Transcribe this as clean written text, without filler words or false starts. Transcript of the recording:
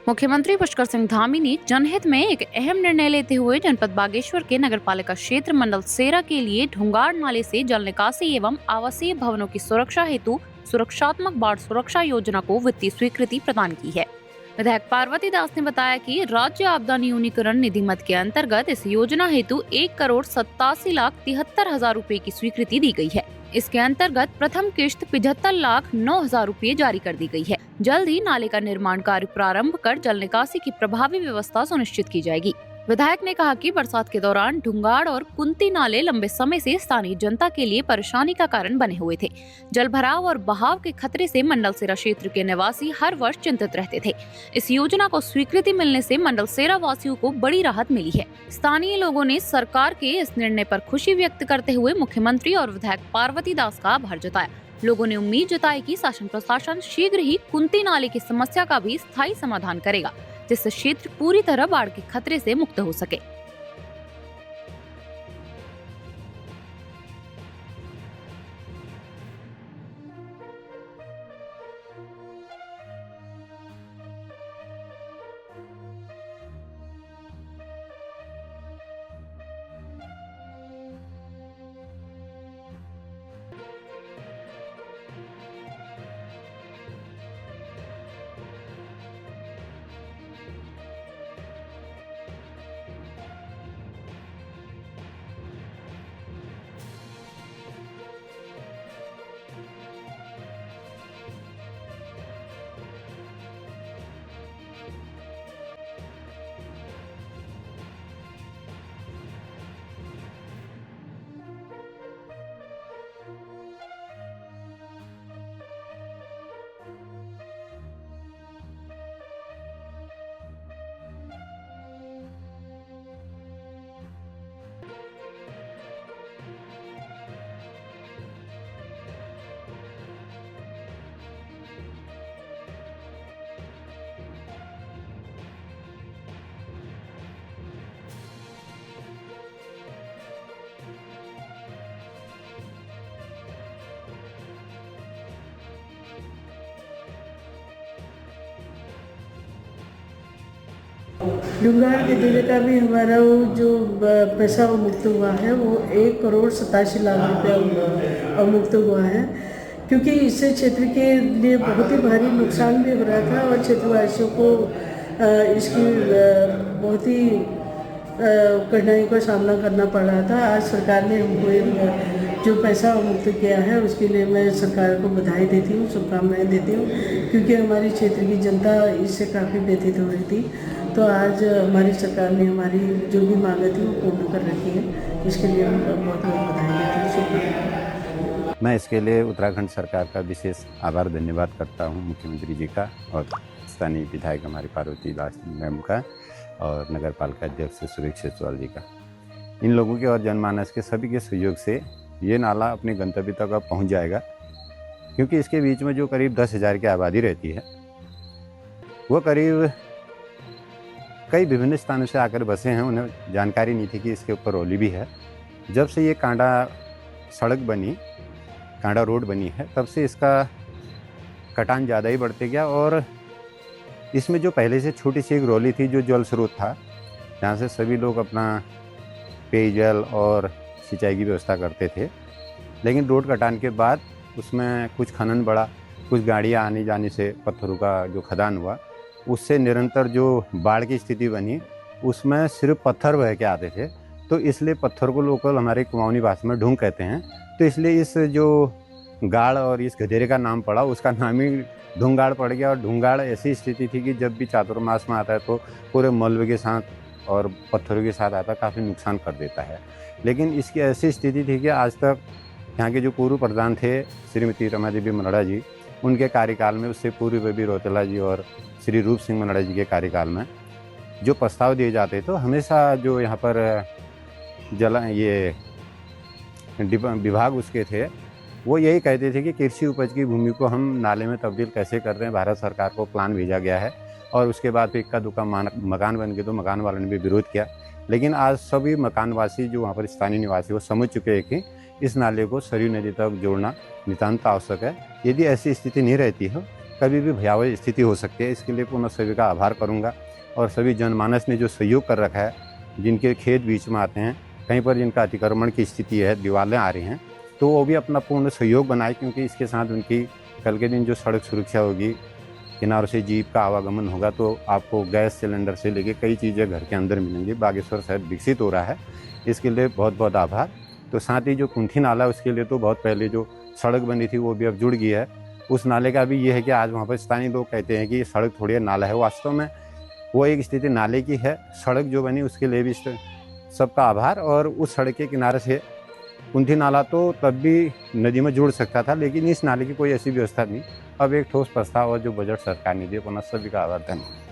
मुख्यमंत्री पुष्कर सिंह धामी ने जनहित में एक अहम निर्णय लेते हुए जनपद बागेश्वर के नगरपालिका क्षेत्र मंडल सेरा के लिए ढुंगाड़ नाले से जल निकासी एवं आवासीय भवनों की सुरक्षा हेतु सुरक्षात्मक बाढ़ सुरक्षा योजना को वित्तीय स्वीकृति प्रदान की है। विधायक पार्वती दास ने बताया कि राज्य आपदा न्यूनीकरण निधि मद के अंतर्गत इस योजना हेतु 1,87,73,000 रुपए की स्वीकृति दी गई है। इसके अंतर्गत प्रथम किश्त 75,09,000 रुपए जारी कर दी गई है। जल्द ही नाले का निर्माण कार्य प्रारंभ कर जल निकासी की प्रभावी व्यवस्था सुनिश्चित की जाएगी। विधायक ने कहा कि बरसात के दौरान ढुंगाड़ और कुंती नाले लंबे समय से स्थानीय जनता के लिए परेशानी का कारण बने हुए थे। जल भराव और बहाव के खतरे से मंडल सेरा क्षेत्र के निवासी हर वर्ष चिंतित रहते थे। इस योजना को स्वीकृति मिलने से मंडल सेरा वासियों को बड़ी राहत मिली है। स्थानीय लोगों ने सरकार के इस निर्णय पर खुशी व्यक्त करते हुए मुख्यमंत्री और विधायक पार्वती दास का आभार जताया। लोगों ने उम्मीद जताई कि शासन प्रशासन शीघ्र ही कुंती नाले की समस्या का भी स्थायी समाधान करेगा, जिससे क्षेत्र पूरी तरह बाढ़ के खतरे से मुक्त हो सके। ढुंगाड़ के जिले का भी हमारा वो जो पैसा मुक्त हुआ है वो 1,87,00,000 रुपया अवमुक्त हुआ है, क्योंकि इससे क्षेत्र के लिए बहुत ही भारी नुकसान भी हो रहा था और क्षेत्रवासियों को इसकी बहुत ही कठिनाई का सामना करना पड़ रहा था। आज सरकार ने हमको जो पैसा मुक्त किया है उसके लिए मैं सरकार को बधाई देती हूँ, शुभकामनाएँ देती हूँ, क्योंकि हमारी क्षेत्र की जनता इससे काफ़ी व्यथित हो रही थी। तो आज हमारी सरकार ने हमारी जो भी मांगे थी वो पूर्ण कर रखी है। इसके लिए मैं बहुत बहुत बधाई देती हूँ, शुभकामनाएँ। मैं इसके लिए उत्तराखंड सरकार का विशेष आभार धन्यवाद करता हूँ, मुख्यमंत्री जी का और स्थानीय विधायक हमारी पार्वती दास मैम का और नगर पालिका अध्यक्ष सुरेश सेसवाल जी का। इन लोगों के और जनमानस के सभी के सहयोग से ये नाला अपने गंतव्य तक अब पहुँच जाएगा, क्योंकि इसके बीच में जो करीब 10,000 की आबादी रहती है वो करीब कई विभिन्न स्थानों से आकर बसे हैं। उन्हें जानकारी नहीं थी कि इसके ऊपर ओली भी है। जब से ये कांडा सड़क बनी, कांडा रोड बनी है, तब से इसका कटान ज़्यादा ही बढ़ते गया और इसमें जो पहले से छोटी सी एक रोली थी, जो जल स्रोत था जहाँ से सभी लोग अपना पेयजल और सिंचाई की व्यवस्था करते थे, लेकिन रोड कटान के बाद उसमें कुछ खनन बढ़ा, कुछ गाड़ियाँ आने जाने से पत्थरों का जो खदान हुआ, उससे निरंतर जो बाढ़ की स्थिति बनी उसमें सिर्फ पत्थर बह के आते थे। तो इसलिए पत्थर को लोकल हमारे कुमाऊनी भाषा में ढूंग कहते हैं। तो इसलिए इस जो गाड़ और इस गधेरे का नाम पड़ा, उसका नाम ही ढूंगाड़ पड़ गया। और ढूंगाड़ ऐसी स्थिति थी कि जब भी चातुर्मास में आता है तो पूरे मलबे के साथ और पत्थरों के साथ आता, काफ़ी नुकसान कर देता है। लेकिन इसकी ऐसी स्थिति थी कि आज तक यहाँ के जो पूर्व प्रधान थे श्रीमती रमा देवी मनड़ा जी, उनके कार्यकाल में, उससे पूर्व बेबी रोतेला जी और श्री रूप सिंह मनड़ा जी के कार्यकाल में जो प्रस्ताव दिए जाते तो हमेशा जो यहाँ पर ये विभाग उसके थे वो यही कहते थे कि कृषि उपज की भूमि को हम नाले में तब्दील कैसे कर रहे हैं। भारत सरकार को प्लान भेजा गया है और उसके बाद फिर इक्का दुक्का मकान बन गए तो मकान वालों ने भी विरोध किया। लेकिन आज सभी मकानवासी जो वहाँ पर स्थानीय निवासी वो समझ चुके हैं कि इस नाले को सरयू नदी तक जोड़ना नितांत आवश्यक है। यदि ऐसी स्थिति नहीं रहती हो कभी भी भयावह स्थिति हो सकती है। इसके लिए पुनः सभी का आभार करूँगा और सभी जनमानस ने जो सहयोग कर रखा है, जिनके खेत बीच में आते हैं, कहीं पर जिनका अतिक्रमण की स्थिति है, दीवारें आ रही हैं, तो वो भी अपना पूर्ण सहयोग बनाए, क्योंकि इसके साथ उनकी कल के दिन जो सड़क सुरक्षा होगी, किनारों से जीप का आवागमन होगा, तो आपको गैस सिलेंडर से लेके कई चीज़ें घर के अंदर मिलेंगी। बागेश्वर शहर विकसित हो रहा है, इसके लिए बहुत बहुत आभार। तो साथ ही जो कुंठी नाला है, उसके लिए तो बहुत पहले जो सड़क बनी थी वो भी अब जुड़ गई है। उस नाले का भी ये है कि आज वहाँ पर स्थानीय लोग कहते हैं कि ये सड़क थोड़ी नाला है, वास्तव में वो एक स्थिति नाले की है। सड़क जो बनी उसके लिए भी सबका आभार। और उस सड़क के किनारे से कुंठी नाला तो तब भी नदी में जुड़ सकता था, लेकिन इस नाले की कोई ऐसी व्यवस्था नहीं। अब एक ठोस प्रस्ताव और जो बजट सरकार ने दिया, पुनः सभी का आभार। धन्यवाद।